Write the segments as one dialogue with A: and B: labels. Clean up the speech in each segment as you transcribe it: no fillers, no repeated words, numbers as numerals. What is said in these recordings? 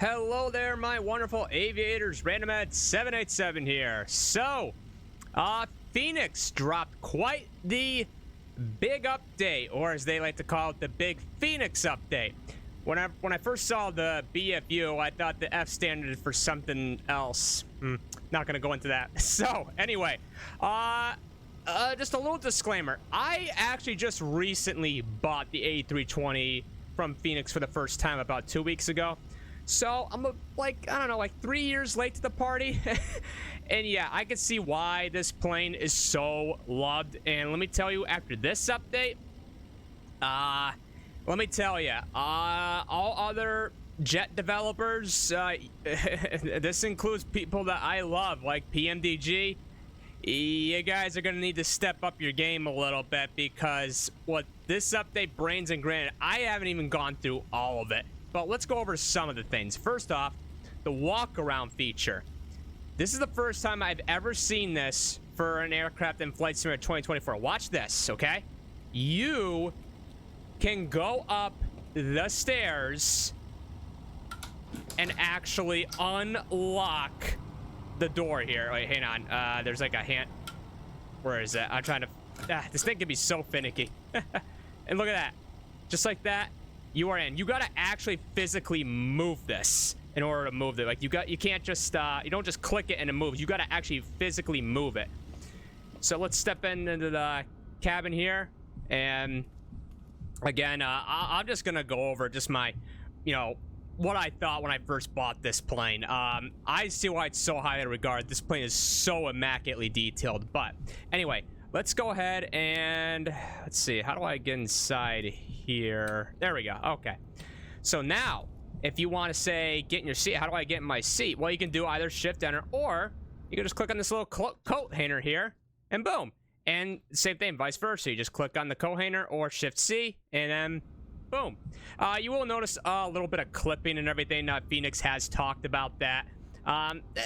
A: Hello there, my wonderful aviators. Randomhead 787 here. So, Fenix dropped quite the big update, or as they like to call it, the big Fenix update. When I first saw the BFU, I thought the F standard for something else. Not gonna go into that. So, anyway, just a little disclaimer. I actually just recently bought the A320 from Fenix for the first time about 2 weeks ago. So I'm like 3 years late to the party. And yeah, I can see why this plane is so loved. And let me tell you, after this update, let me tell you, all other jet developers, this includes people that I love, like PMDG, you guys are gonna need to step up your game a little bit, because what this update brings, and granted, I haven't even gone through all of it, but let's go over some of the things. First off, the walk around feature. This is the first time I've ever seen this for an aircraft in Flight Simulator 2024. Watch this, okay? You can go up the stairs and actually unlock the door here. Wait, hang on. There's like a hand. Where is it? I'm trying to. This thing can be so finicky. And look at that. Just like that, you are in. You gotta actually physically move this in order to move it. Like you can't just you don't just click it and it moves. You gotta actually physically move it. So let's step into the cabin here, and again, I'm just gonna go over just my, what I thought when I first bought this plane. I see why it's so highly regarded. This plane is so immaculately detailed. But anyway, let's go ahead and let's see. How do I get inside here? There we go. Okay. So now, if you want to say get in your seat, how do I get in my seat? Well, you can do either shift enter, or you can just click on this little coat hanger here, and boom. And same thing, vice versa. You just click on the coat hanger or shift C, and then boom. You will notice a little bit of clipping and everything. Fenix has talked about that.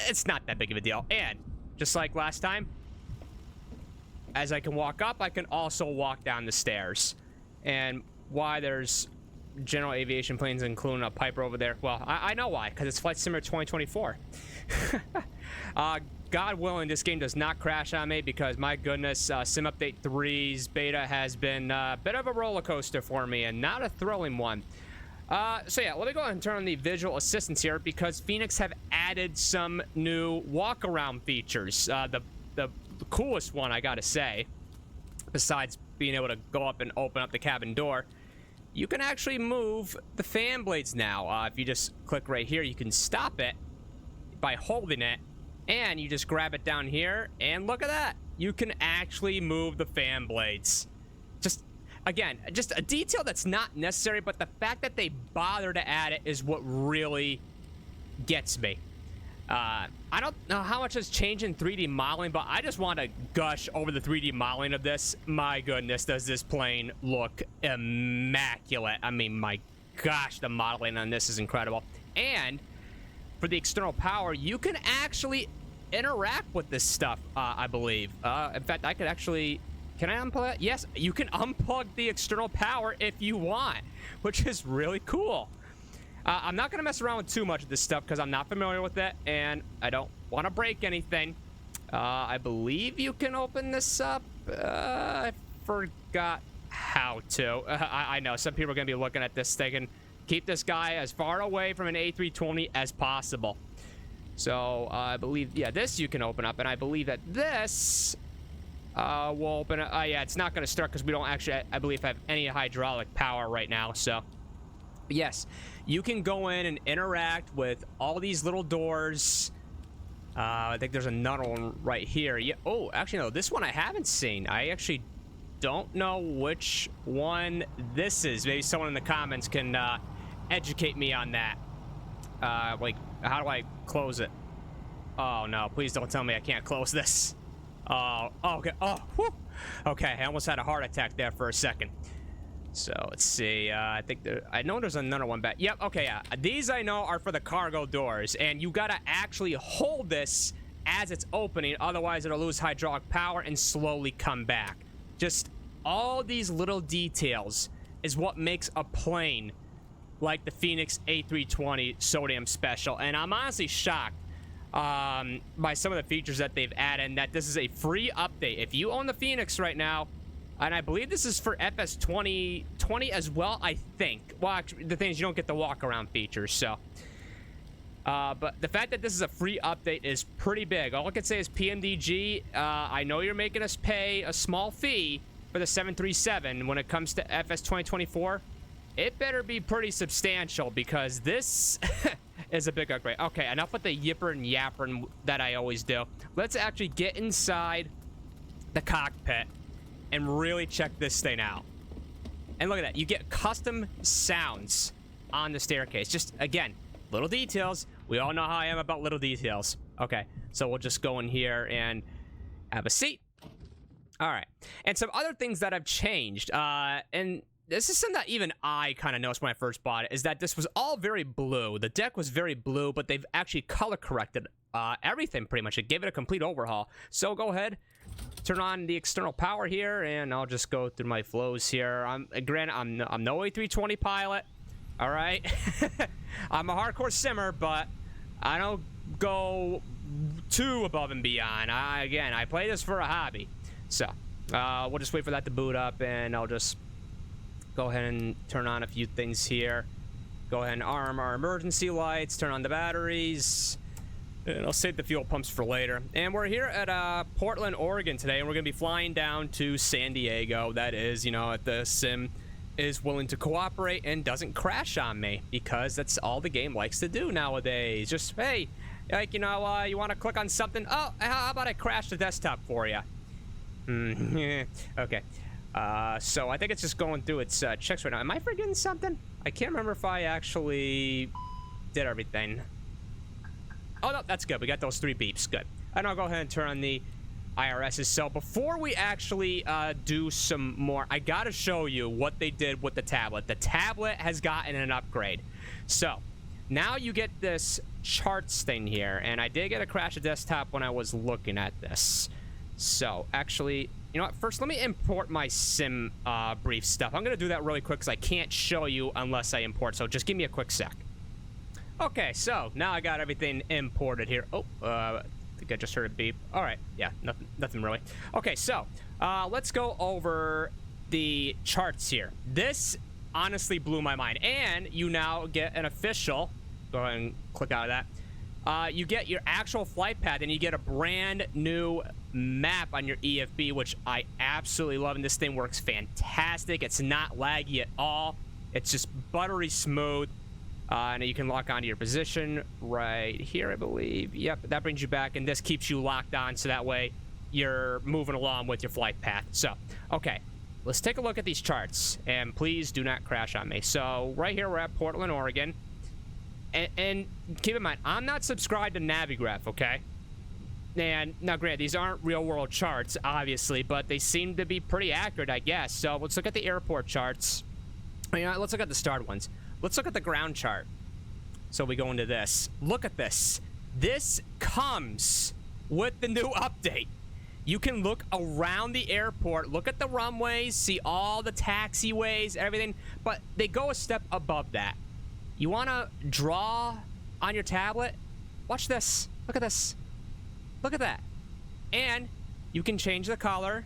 A: It's not that big of a deal. And just like last time, as I can walk up, I can also walk down the stairs. And why there's general aviation planes, including a Piper over there, well, I know why, because it's Flight Simulator 2024. God willing, this game does not crash on me, because my goodness, Sim Update 3's beta has been a bit of a roller coaster for me, and not a thrilling one. So yeah, let me go ahead and turn on the visual assistance here, because Fenix have added some new walk-around features. The coolest one, I gotta say, besides being able to go up and open up the cabin door, you can actually move the fan blades now. If you just click right here, you can stop it by holding it, and you just grab it down here, and look at that. You can actually move the fan blades. Just, again, just a detail that's not necessary, but the fact that they bother to add it is what really gets me. I don't know how much has changed in 3D modeling, but I just want to gush over the 3D modeling of this. My goodness, does this plane look immaculate. I mean, my gosh, the modeling on this is incredible. And for the external power, you can actually interact with this stuff, I believe. In fact, I could actually... Can I unplug it? Yes, you can unplug the external power if you want, which is really cool. I'm not going to mess around with too much of this stuff, because I'm not familiar with it, and I don't want to break anything. I believe you can open this up. I forgot how to. I know, some people are going to be looking at this thinking, keep this guy as far away from an A320 as possible. So I believe, yeah, this you can open up, and I believe that this will open up. Yeah, it's not going to start because we don't actually, I believe, have any hydraulic power right now. So yes, you can go in and interact with all these little doors. I think there's another one right here. Yeah. Oh, actually, no, this one I haven't seen. I actually don't know which one this is. Maybe someone in the comments can educate me on that. Like, how do I close it? Oh no, please don't tell me I can't close this. Oh, okay. Oh, whew. Okay, I almost had a heart attack there for a second. So let's see. I think I know there's another one back. Yep. Okay. Yeah. These I know are for the cargo doors, and you gotta actually hold this as it's opening, otherwise it'll lose hydraulic power and slowly come back. Just all these little details is what makes a plane like the Fenix A320 Sodium Special. And I'm honestly shocked by some of the features that they've added, and that this is a free update. If you own the Fenix right now, and I believe this is for FS 2020 as well, I think. Well, actually, the thing is you don't get the walk-around features, so. But the fact that this is a free update is pretty big. All I can say is PMDG, I know you're making us pay a small fee for the 737 when it comes to FS 2024. It better be pretty substantial, because this is a big upgrade. Okay, enough with the yipper and yapper that I always do. Let's actually get inside the cockpit and really check this thing out. And look at that. You get custom sounds on the staircase. Just, again, little details. We all know how I am about little details. Okay, so we'll just go in here and have a seat. All right. And some other things that have changed, and this is something that even I kind of noticed when I first bought it, is that this was all very blue. The deck was very blue, but they've actually color corrected everything pretty much. It gave it a complete overhaul. So go ahead, turn on the external power here, and I'll just go through my flows here. Granted, I'm no A320 pilot. All right. I'm a hardcore simmer, but I don't go too above and beyond. Again, I play this for a hobby. So we'll just wait for that to boot up, and I'll just go ahead and turn on a few things here. Go ahead and arm our emergency lights, turn on the batteries, and I'll save the fuel pumps for later. And we're here at Portland, Oregon today, and we're going to be flying down to San Diego. That is, you know, if the sim is willing to cooperate and doesn't crash on me, because that's all the game likes to do nowadays. Just, hey, like, you know, you want to click on something? Oh, how about I crash the desktop for you? Okay. So I think it's just going through its checks right now. Am I forgetting something? I can't remember if I actually did everything. Oh, no, that's good. We got those 3 beeps. Good. And I'll go ahead and turn on the IRSs. So before we actually do some more, I got to show you what they did with the tablet. The tablet has gotten an upgrade. So now you get this charts thing here. And I did get a crash of desktop when I was looking at this. So actually, you know what? First, let me import my sim brief stuff. I'm going to do that really quick because I can't show you unless I import. So just give me a quick sec. Okay, so now I got everything imported here. Oh, I think I just heard a beep. All right, yeah, nothing really. Okay, so let's go over the charts here. This honestly blew my mind. And you now get an official, go ahead and click out of that. You get your actual flight path, and you get a brand new map on your EFB, which I absolutely love, and this thing works fantastic. It's not laggy at all. It's just buttery smooth. And you can lock onto your position right here, I believe. Yep, that brings you back, and this keeps you locked on, so that way you're moving along with your flight path. So, okay, let's take a look at these charts, and please do not crash on me. So, right here, we're at Portland, Oregon. And keep in mind, I'm not subscribed to Navigraph, okay? And now, granted, these aren't real-world charts, obviously, but they seem to be pretty accurate, I guess. So let's look at the airport charts. You know, let's look at the start ones. Let's look at the ground chart. So we go into this. Look at this. This comes with the new update. You can look around the airport, look at the runways, see all the taxiways, everything, but they go a step above that. You want to draw on your tablet? Watch this. Look at this. Look at that. And you can change the color.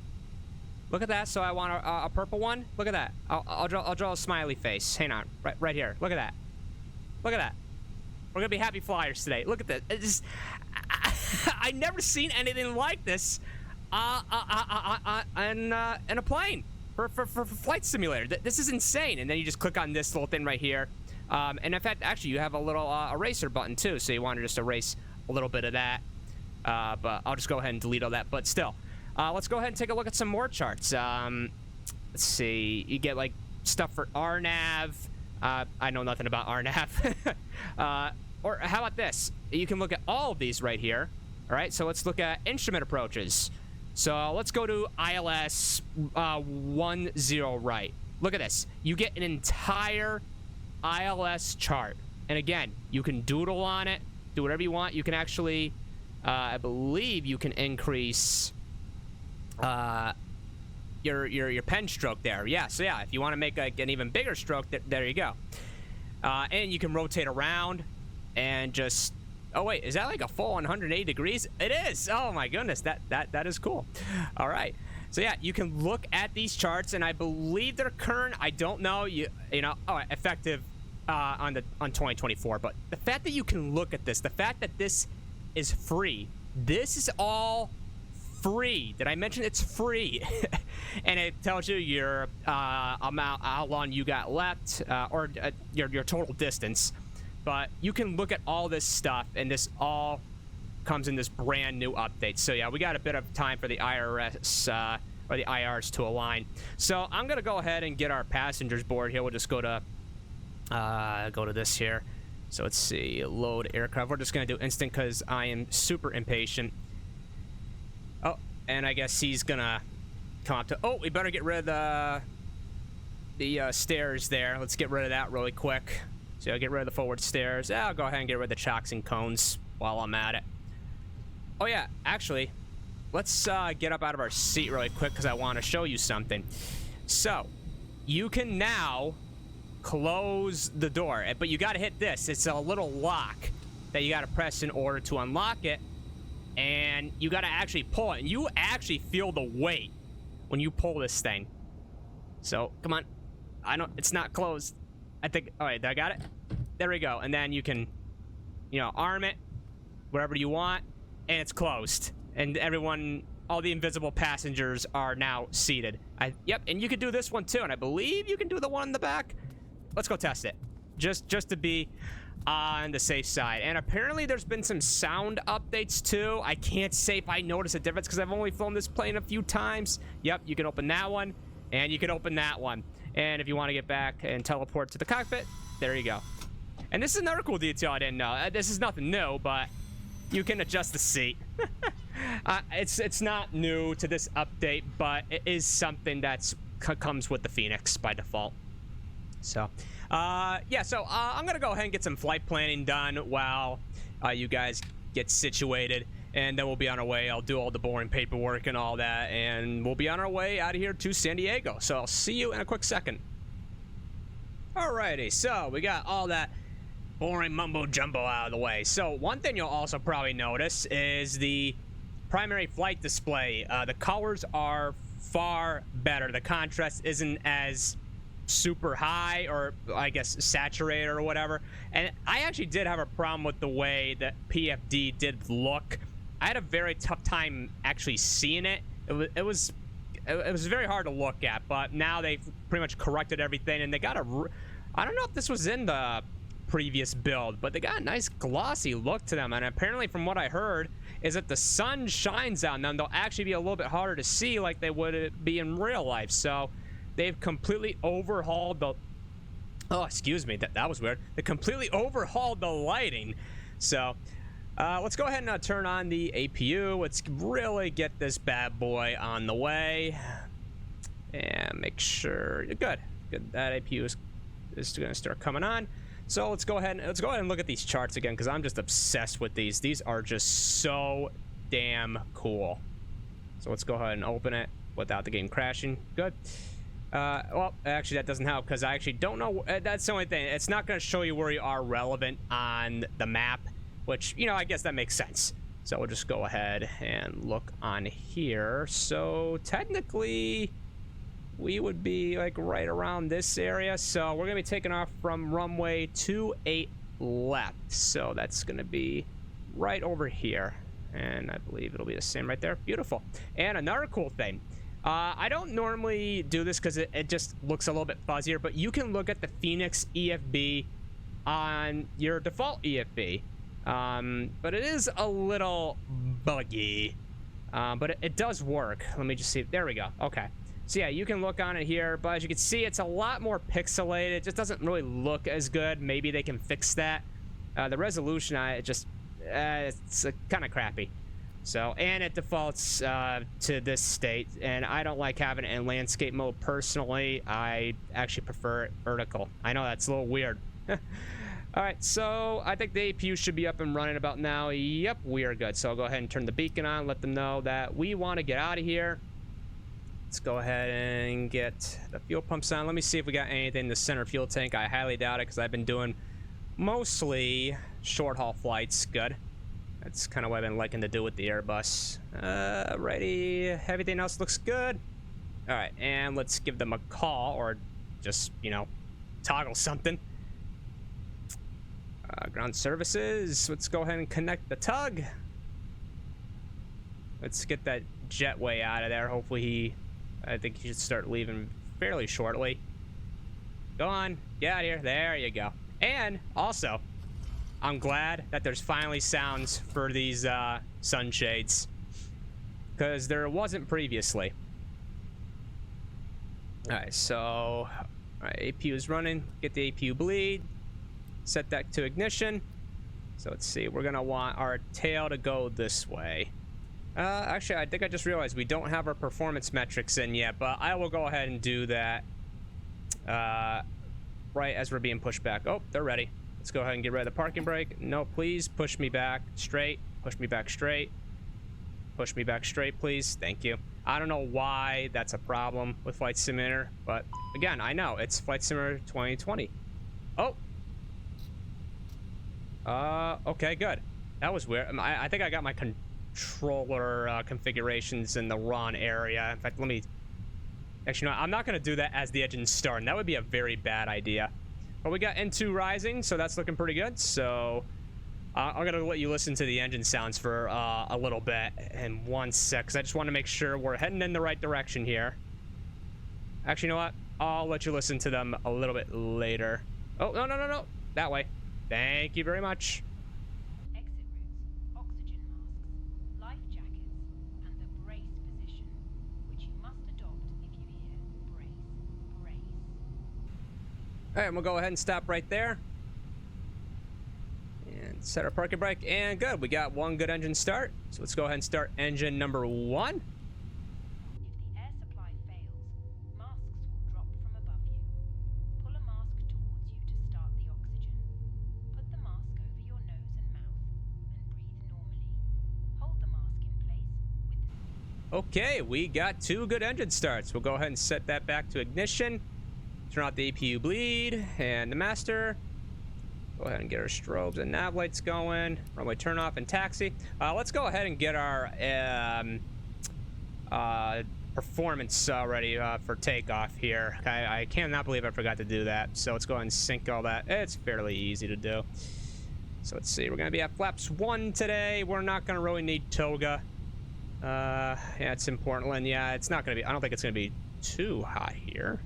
A: Look at that. So I want a purple one. Look at that. I'll draw a smiley face. Hang on. Right here. Look at that. Look at that. We're going to be happy flyers today. Look at this. It's just, I've never seen anything like this in a plane for flight simulator. This is insane. And then you just click on this little thing right here. And in fact, actually, you have a little eraser button too. So you want to just erase a little bit of that. But I'll just go ahead and delete all that. But still, let's go ahead and take a look at some more charts. Let's see. You get like stuff for RNAV. I know nothing about RNAV. Or how about this? You can look at all of these right here. All right. So let's look at instrument approaches. So let's go to ILS 10 right. Look at this. You get an entire ILS chart. And again, you can doodle on it, do whatever you want. You can actually, I believe you can increase your pen stroke there. Yeah, so yeah, if you want to make like an even bigger stroke, there you go. And you can rotate around and just... Oh, wait, is that like a full 180 degrees? It is! Oh, my goodness, that is cool. All right. So, yeah, you can look at these charts, and I believe they're current. I don't know. You know, effective on 2024. But the fact that you can look at this, the fact that this is free, this is all free. Did I mention it's free? And it tells you your amount, how long you got left, or your total distance. But you can look at all this stuff, and this all comes in this brand new update. So yeah, we got a bit of time for the IRS or the IRs to align. So I'm gonna go ahead and get our passengers board here. We'll just go to this here. So let's see, load aircraft. We're just gonna do instant because I am super impatient. Oh, and I guess he's gonna come up to... Oh, we better get rid of the stairs there. Let's get rid of that really quick. So I'll get rid of the forward stairs. I'll go ahead and get rid of the chocks and cones while I'm at it. Oh yeah, actually, let's get up out of our seat really quick because I want to show you something. So, you can now close the door, but you got to hit this. It's a little lock that you got to press in order to unlock it, and you got to actually pull it. And you actually feel the weight when you pull this thing. So, come on. It's not closed. I think, all right, I got it. There we go. And then you can, you know, arm it wherever you want, and it's closed. And everyone, all the invisible passengers are now seated. Yep, and you can do this one too, and I believe you can do the one in the back. Let's go test it, just to be on the safe side. And apparently there's been some sound updates too. I can't say if I notice a difference because I've only flown this plane a few times. Yep, you can open that one, and you can open that one. And if you want to get back and teleport to the cockpit, there you go. And this is another cool detail I didn't know. This is nothing new, but you can adjust the seat. It's not new to this update, but it is something that's comes with the Fenix by default. So, yeah, so I'm going to go ahead and get some flight planning done while you guys get situated. And then we'll be on our way. I'll do all the boring paperwork and all that. And we'll be on our way out of here to San Diego. So I'll see you in a quick second. Alrighty, so we got all that boring mumbo jumbo out of the way. So one thing you'll also probably notice is the primary flight display. The colors are far better. The contrast isn't as super high, or I guess saturated or whatever. And I actually did have a problem with the way that PFD did look. I had a very tough time actually seeing it. It was very hard to look at, but now they've pretty much corrected everything, and they got I don't know if this was in the previous build, but they got a nice glossy look to them. And apparently from what I heard is that the sun shines on them, they'll actually be a little bit harder to see like they would be in real life. So they've completely overhauled the... Oh, excuse me, that was weird. They completely overhauled the lighting. So let's go ahead and turn on the APU. Let's really get this bad boy on the way. And make sure... Good. That APU is going to start coming on. So let's go ahead and look at these charts again, because I'm just obsessed with these. These are just so damn cool. So let's go ahead and open it without the game crashing. Good. Well, actually, that doesn't help because I actually don't know. That's the only thing. It's not going to show you where you are relevant on the map, which, you know, I guess that makes sense. So we'll just go ahead and look on here. So technically, we would be like right around this area. So we're going to be taking off from runway 28 left. So that's going to be right over here. And I believe it'll be the same right there. Beautiful. And another cool thing. I don't normally do this because it just looks a little bit fuzzier, but you can look at the Fenix EFB on your default EFB. But it is a little buggy, but it does work. Let me just see. There we go. Okay. So yeah, you can look on it here, but as you can see, it's a lot more pixelated. It just doesn't really look as good. Maybe they can fix that. The resolution on it just, it's kind of crappy. So, and it defaults to this state, and I don't like having it in landscape mode personally. I actually prefer it vertical. I know that's a little weird. All right, so I think the APU should be up and running about now. Yep, we are good. So I'll go ahead and turn the beacon on, let them know that we want to get out of here. Let's go ahead and get the fuel pumps on. Let me see if we got anything in the center fuel tank. I highly doubt it because I've been doing mostly short haul flights. Good. That's kind of what I've been liking to do with the Airbus. Ready. Everything else looks good. All right, and let's give them a call or just, you know, toggle something. Ground services. Let's go ahead and connect the tug. Let's get that jetway out of there. Hopefully I think he should start leaving fairly shortly. Go on, get out of here. There you go. And also, I'm glad that there's finally sounds for these sunshades, because there wasn't previously. All right, so all right, APU is running. Get the APU bleed. Set that to ignition. So let's see. We're gonna want our tail to go this way. Actually, I think I just realized we don't have our performance metrics in yet, but I will go ahead and do that right as we're being pushed back. Oh, they're ready. Let's go ahead and get rid of the parking brake. No, please push me back straight. Push me back straight. Push me back straight, please. Thank you. I don't know why that's a problem with Flight Simulator, but again, I know it's Flight Simulator 2020. Oh. Okay, good. That was weird. I think I got my controller configurations in the wrong area. In fact, let me... Actually, no, I'm not going to do that as the engine starting. That would be a very bad idea. But we got N2 rising, so that's looking pretty good. So I'm going to let you listen to the engine sounds for a little bit in 1 sec, because I just want to make sure we're heading in the right direction here. Actually, you know what? I'll let you listen to them a little bit later. Oh, no, no, no, no. That way. Thank you very much.
B: Exit routes, oxygen masks, life jackets, and the brace position, which you must adopt if you hear brace, brace.
A: All right, we'll go ahead and stop right there. And set our parking brake, and good. We got one good engine start. So let's go ahead and start engine number 1.
B: If the air supply fails, masks will drop from above you. Pull a mask towards you to start the oxygen. Put the mask over your nose and mouth and breathe normally. Hold the mask in place with...
A: Okay, we got 2 good engine starts. We'll go ahead and set that back to ignition. Turn off the APU bleed and the master. Go ahead and get our strobes and nav lights going. Runway turn off and taxi. Let's go ahead and get our performance ready for takeoff here. I cannot believe I forgot to do that. So let's go ahead and sync all that. It's fairly easy to do. So let's see. We're going to be at flaps 1 today. We're not going to really need toga. Yeah, it's in Portland. Yeah, it's not going to be... I don't think it's going to be too hot here.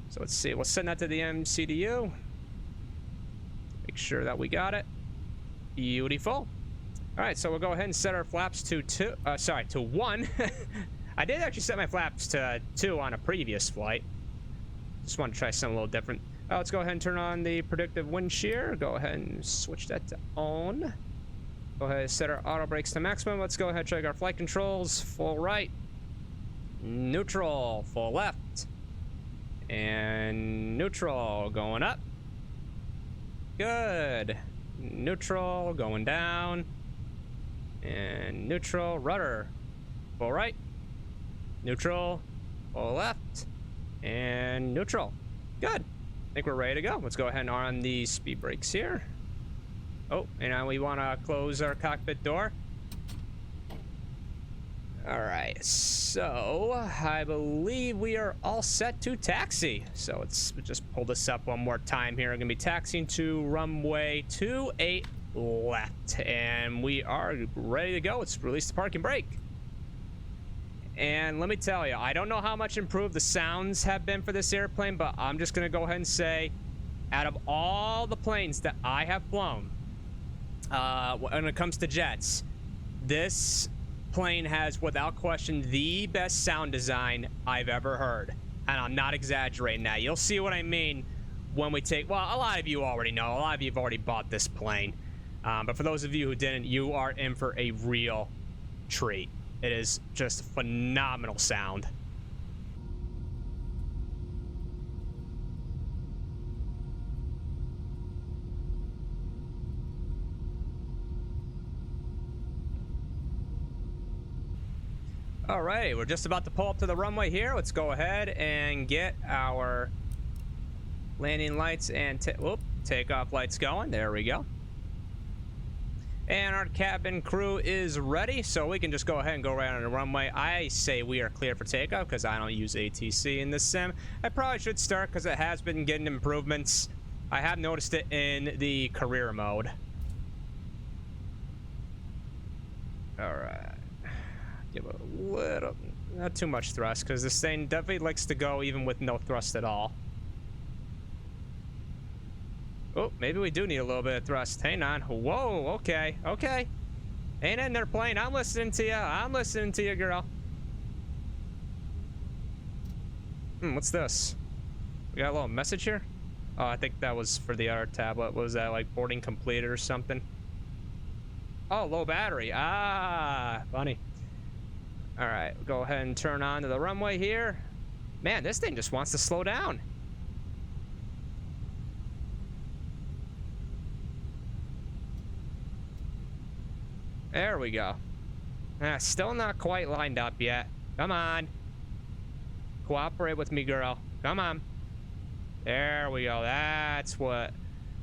A: So let's see. We'll send that to the MCDU. Make sure that we got it. Beautiful. All right, so we'll go ahead and set our flaps to 1. I did actually set my flaps to 2 on a previous flight. Just want to try something a little different. Let's go ahead and turn on the predictive wind shear. Go ahead and switch that to on. Go ahead and set our auto brakes to maximum. Let's go ahead and check our flight controls. Full right. Neutral. Full left. And neutral. Going up. Good. Neutral. Going down. And neutral. Rudder. Full right. Neutral. Full left. And neutral. Good. I think we're ready to go. Let's go ahead and on the speed brakes here. Oh, and now we want to close our cockpit door. All right, so I believe we are all set to taxi. So let's just pull this up one more time here. We're gonna be taxiing to runway 28 left, and we are ready to go. Let's release the parking brake. And let me tell you, I don't know how much improved the sounds have been for this airplane, but I'm just gonna go ahead and say, out of all the planes that I have flown, when it comes to jets, this plane has without question the best sound design I've ever heard, and I'm not exaggerating that. You'll see what I mean when we take... Well, a lot of you already know. A lot of you have already bought this plane, but for those of you who didn't, you are in for a real treat. It is just phenomenal sound. All right, we're just about to pull up to the runway here. Let's go ahead and get our landing lights and takeoff lights going. There we go. And our cabin crew is ready, so we can just go ahead and go right on the runway. I say we are clear for takeoff because I don't use ATC in this sim. I probably should start because it has been getting improvements. I have noticed it in the career mode. All right. Give it a little, not too much thrust because this thing definitely likes to go even with no thrust at all. Oh, maybe we do need a little bit of thrust. Hang on. Whoa, okay, okay. Ain't in there, plane. I'm listening to you. I'm listening to you, girl. What's this? We got a little message here? Oh, I think that was for the other tablet. Was that like boarding completed or something? Oh, low battery. Ah, funny. All right, go ahead and turn on to the runway here. Man, this thing just wants to slow down. There we go. Still not quite lined up yet. Come on. Cooperate with me, girl. Come on. There we go. That's what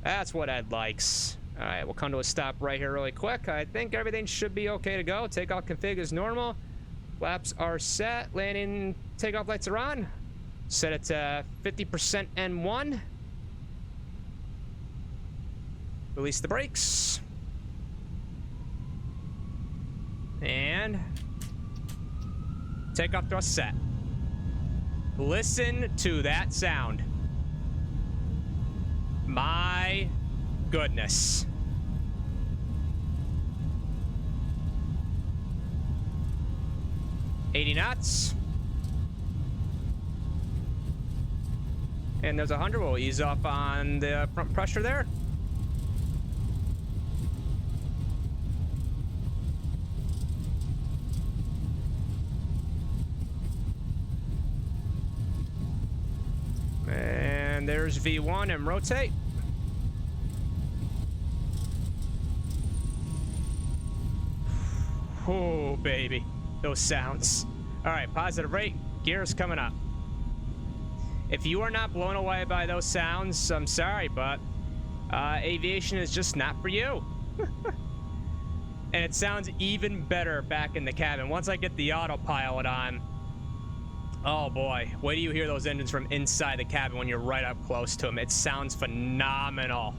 A: Ed likes. All right, we'll come to a stop right here really quick. I think everything should be okay to go. Takeoff config is normal. Flaps are set. Landing takeoff lights are on. Set it to 50% N1. Release the brakes. And takeoff thrust set. Listen to that sound. My goodness. $80 knots. And there's 100. We'll ease off on the front pressure there. And there's V1 and rotate. Oh, baby. Those sounds. All right, positive rate. Gears coming up. If you are not blown away by those sounds, I'm sorry, but aviation is just not for you. And it sounds even better back in the cabin. Once I get the autopilot on, oh boy, wait till you hear those engines from inside the cabin when you're right up close to them. It sounds phenomenal.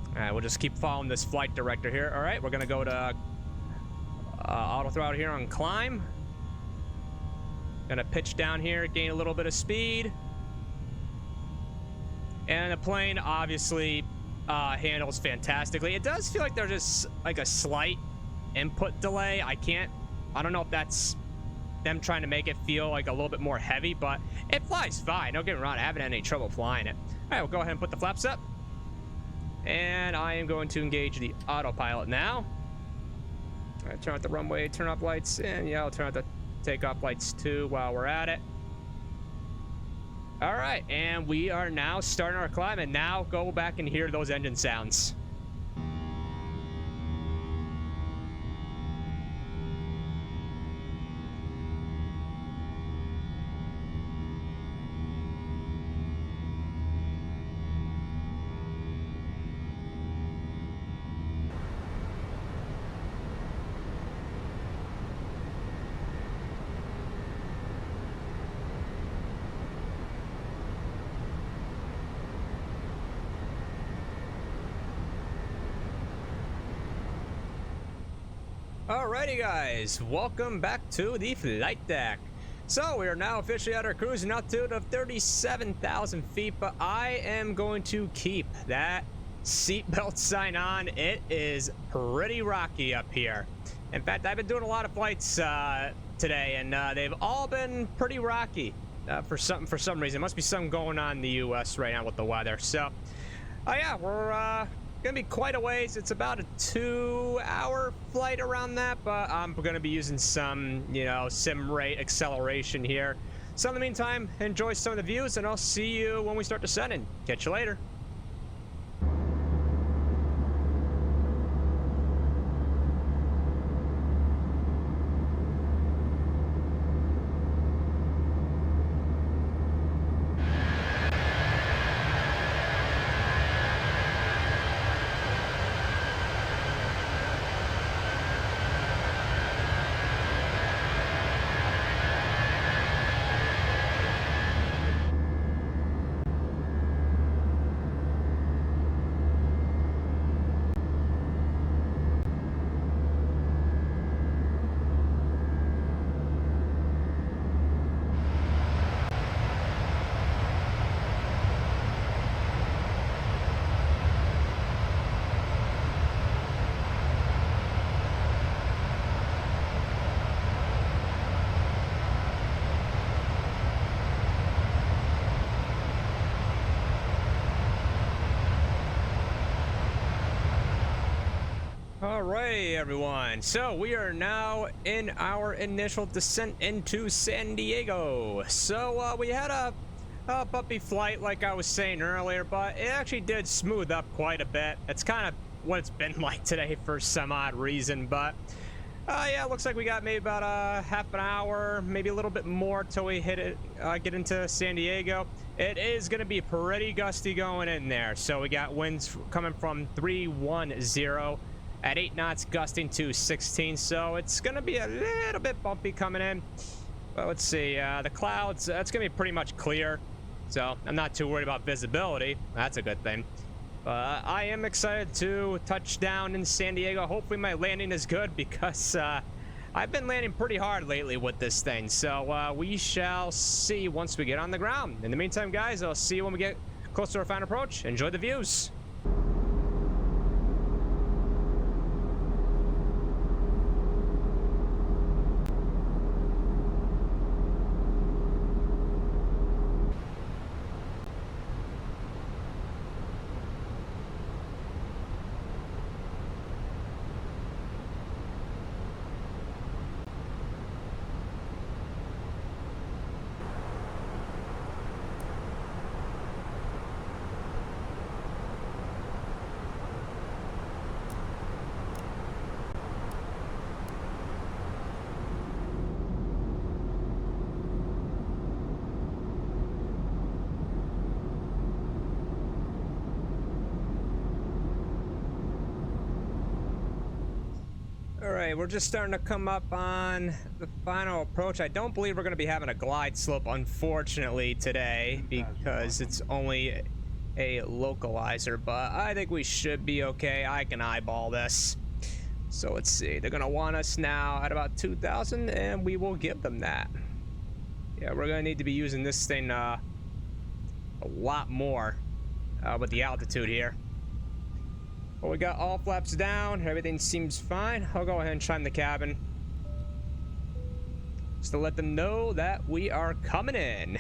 A: All right, we'll just keep following this flight director here. All right, we're gonna go to auto throttle here on climb. Gonna pitch down here, gain a little bit of speed. And the plane obviously handles fantastically. It does feel like there's just like a slight input delay. I don't know if that's them trying to make it feel like a little bit more heavy, but it flies fine. Don't get me wrong, I haven't had any trouble flying it. All right, we'll go ahead and put the flaps up. And I am going to engage the autopilot now. All right, turn off the runway, turn off lights, and yeah, I'll turn off the takeoff lights too while we're at it. All right, and we are now starting our climb, and now go back and hear those engine sounds. Alrighty guys, welcome back to the flight deck. So we are now officially at our cruising altitude of 37,000 feet, but I am going to keep that seatbelt sign on. It is pretty rocky up here. In fact, I've been doing a lot of flights today, and they've all been pretty rocky for some reason. Must be something going on in the U.S. right now with the weather. So, yeah, we're gonna be quite a ways. It's about a 2-hour flight around that, but I'm gonna be using some, sim rate acceleration here. So in the meantime, enjoy some of the views, and I'll see you when we start descending. Catch you later. All right, everyone. So we are now in our initial descent into San Diego. So we had a bumpy flight, like I was saying earlier, but it actually did smooth up quite a bit. It's kind of what it's been like today for some odd reason, but yeah, it looks like we got maybe about half an hour, maybe a little bit more till we hit it, get into San Diego. It is going to be pretty gusty going in there. So we got winds coming from 310 at 8 knots, gusting to 16. So it's going to be a little bit bumpy coming in. But let's see, the clouds, that's going to be pretty much clear. So I'm not too worried about visibility. That's a good thing. I am excited to touch down in San Diego. Hopefully my landing is good because I've been landing pretty hard lately with this thing. So we shall see once we get on the ground. In the meantime, guys, I'll see you when we get close to our final approach. Enjoy the views. Alright, we're just starting to come up on the final approach. I don't believe we're going to be having a glide slope, unfortunately, today, because it's only a localizer, but I think we should be okay. I can eyeball this. So let's see, they're going to want us now at about 2,000, and we will give them that. Yeah, we're going to need to be using this thing a lot more with the altitude here. Well, we got all flaps down. Everything seems fine. I'll go ahead and chime the cabin just to let them know that we are coming in.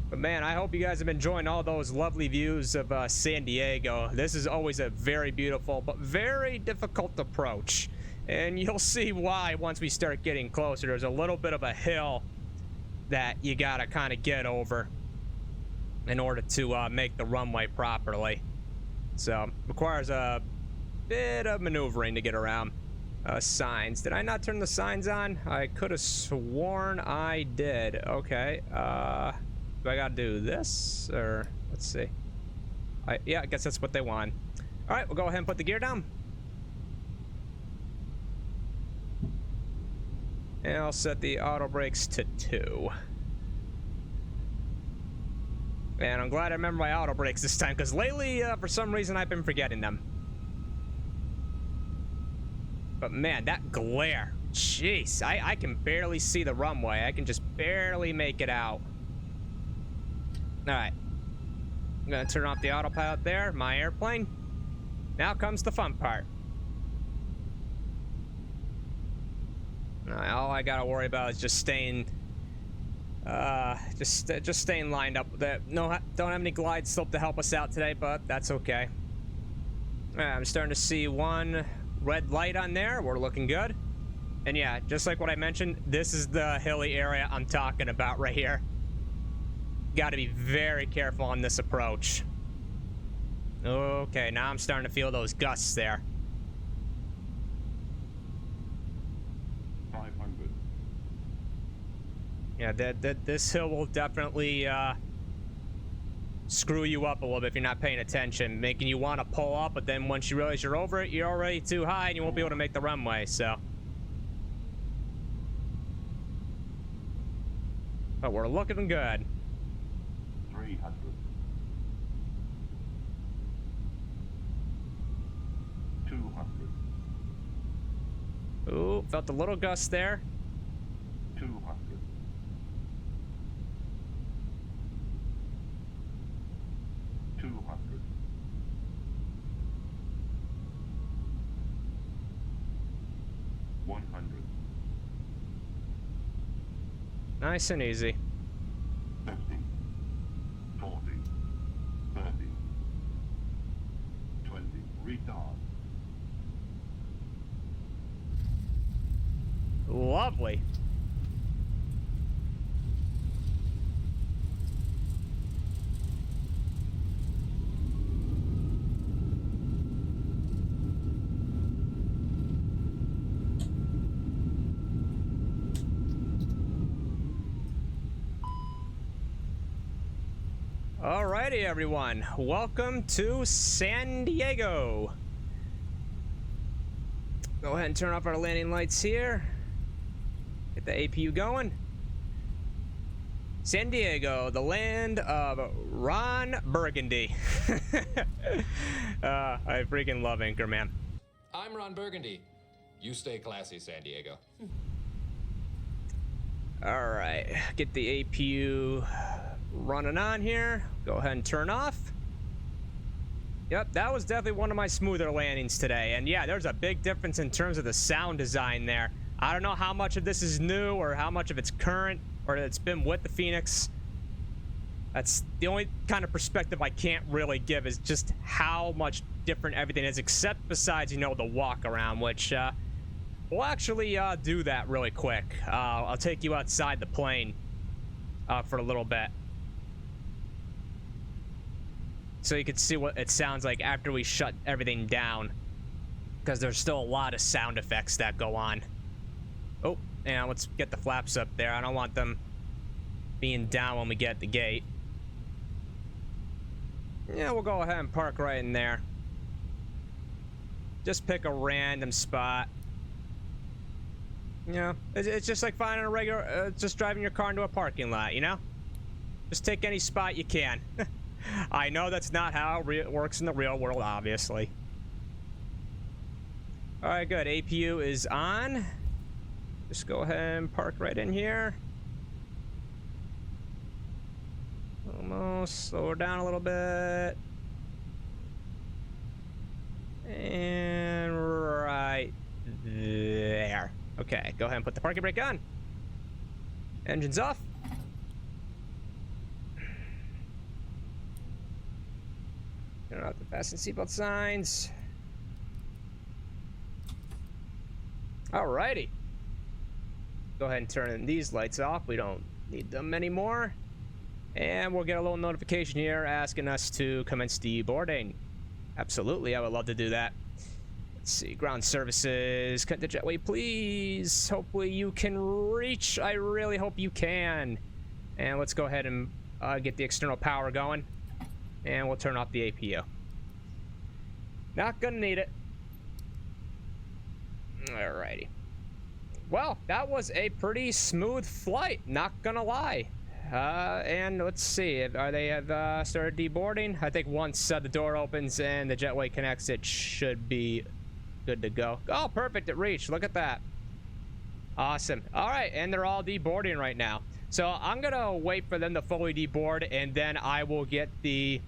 A: But man, I hope you guys have been enjoying all those lovely views of San Diego. This is always a very beautiful but very difficult approach. And you'll see why once we start getting closer. There's a little bit of a hill that you gotta kind of get over in order to make the runway properly. So requires a bit of maneuvering to get around. Signs. Did I not turn the signs on? I could have sworn I did. Okay. Do I gotta do this? Or let's see. Yeah, I guess that's what they want. All right, we'll go ahead and put the gear down. And I'll set the auto brakes to 2. And I'm glad I remember my auto brakes this time, because lately, for some reason, I've been forgetting them. But man, that glare. Jeez, I can barely see the runway. I can just barely make it out. Alright. I'm going to turn off the autopilot there, my airplane. Now comes the fun part. All I gotta worry about is just staying, just staying lined up with it. No, don't have any glide slope to help us out today, but that's okay. I'm starting to see one red light on there. We're looking good. And yeah, just like what I mentioned, this is the hilly area I'm talking about right here. Got to be very careful on this approach. Okay, now I'm starting to feel those gusts there. Yeah, this hill will definitely screw you up a little bit if you're not paying attention, making you want to pull up, but then once you realize you're over it, you're already too high and you won't be able to make the runway, so. But we're looking good.
C: 300. 200.
A: Ooh, felt a little gust there.
C: 200. 200. 100.
A: Nice and easy.
C: 50, 40, 30, 20, retard.
A: Lovely. Alrighty, everyone. Welcome to San Diego. Go ahead and turn off our landing lights here. Get the APU going. San Diego, the land of Ron Burgundy. I freaking love Anchorman.
D: I'm Ron Burgundy. You stay classy, San Diego.
A: Alright, get the APU running on here. Go ahead and turn off. Yep, that was definitely one of my smoother landings today. And yeah, there's a big difference in terms of the sound design there. I don't know how much of this is new or how much of it's current or it's been with the Fenix. That's the only kind of perspective I can't really give, is just how much different everything is, except besides, you know, the walk around, which we'll actually do that really quick. I'll take you outside the plane for a little bit, so you can see what it sounds like after we shut everything down, because there's still a lot of sound effects that go on. Oh, and let's get the flaps up there. I don't want them being down when we get at the gate. Yeah, we'll go ahead and park right in there. Just pick a random spot. You know, it's just like finding a regular, just driving your car into a parking lot, you know? Just take any spot you can. I know that's not how it works in the real world, obviously. Alright, good. APU is on. Just go ahead and park right in here. Almost. Slow her down a little bit. And right there. Okay, go ahead and put the parking brake on. Engines off. Turn out the fasten seatbelt signs. Alrighty. Go ahead and turn these lights off. We don't need them anymore. And we'll get a little notification here asking us to commence deboarding. Absolutely, I would love to do that. Let's see, ground services. Cut the jetway, please. Hopefully you can reach. I really hope you can. And let's go ahead and get the external power going. And we'll turn off the APU. Not gonna need it. Alrighty. Well, that was a pretty smooth flight, not gonna lie. And let's see, are they have started deboarding? I think once the door opens and the jetway connects, it should be good to go. Oh, perfect, it reached. Look at that. Awesome. All right, and they're all deboarding right now. So I'm gonna wait for them to fully deboard, and then I will get the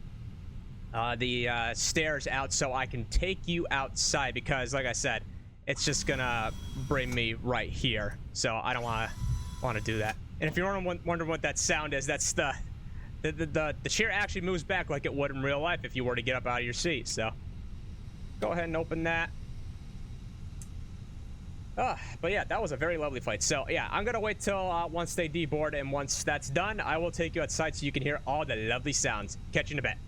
A: stairs out so I can take you outside, because like I said, it's just gonna bring me right here. So I don't want to do that. And if you're wondering what that sound is, that's the chair actually moves back like it would in real life if you were to get up out of your seat. So go ahead and open that. But yeah, that was a very lovely flight. So yeah, I'm gonna wait till once they deboard, and once that's done, I will take you outside so you can hear all the lovely sounds. Catch you in a bit.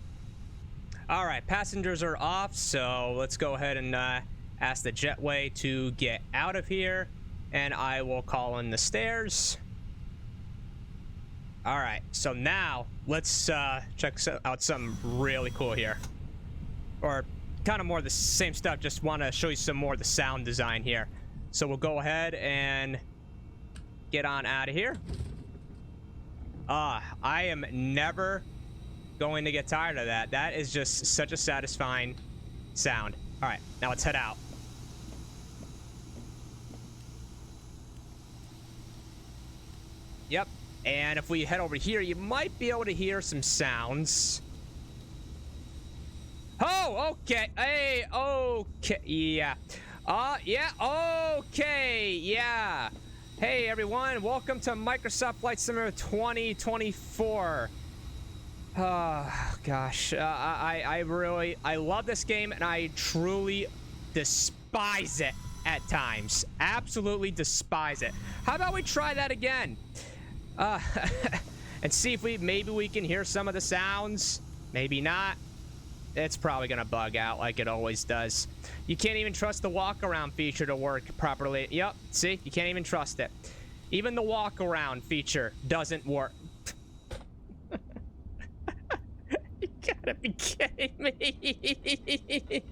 A: All right, passengers are off, so let's go ahead and ask the jetway to get out of here, and I will call in the stairs. All right, so now let's check out something really cool here, or kind of more of the same stuff. Just want to show you some more of the sound design here. So we'll go ahead and get on out of here. I am never going to get tired of that. That is just such a satisfying sound. All right, now let's head out. Yep, and if we head over here, you might be able to hear some sounds. Oh, okay. Hey, okay, yeah. Yeah, okay, yeah. Hey everyone, welcome to Microsoft Flight Simulator 2024. Oh gosh, I love this game and I truly despise it at times. Absolutely despise it. How about we try that again? And see if maybe we can hear some of the sounds. Maybe not. It's probably gonna bug out like it always does. You can't even trust the walk around feature to work properly. Yep, see, you can't even trust it. Even the walk around feature doesn't work. You gotta be kidding me.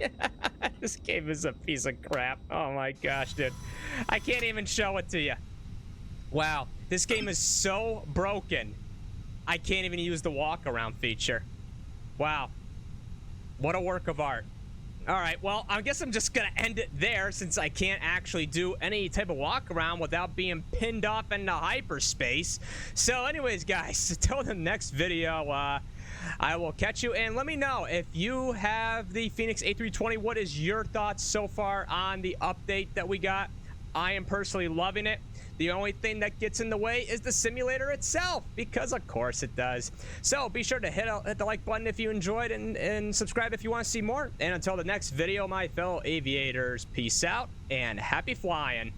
A: This game is a piece of crap. Oh my gosh, dude. I can't even show it to you. Wow, this game is so broken. I can't even use the walk around feature. Wow. What a work of art. All right, well, I guess I'm just gonna end it there since I can't actually do any type of walk around without being pinned off into hyperspace. So anyways, guys, until the next video, I will catch you, and let me know if you have the Fenix A320. What is your thoughts so far on the update that we got? I am personally loving it. The only thing that gets in the way is the simulator itself, because of course it does. So be sure to hit the like button if you enjoyed, and subscribe if you want to see more. And until the next video, my fellow aviators, peace out and happy flying.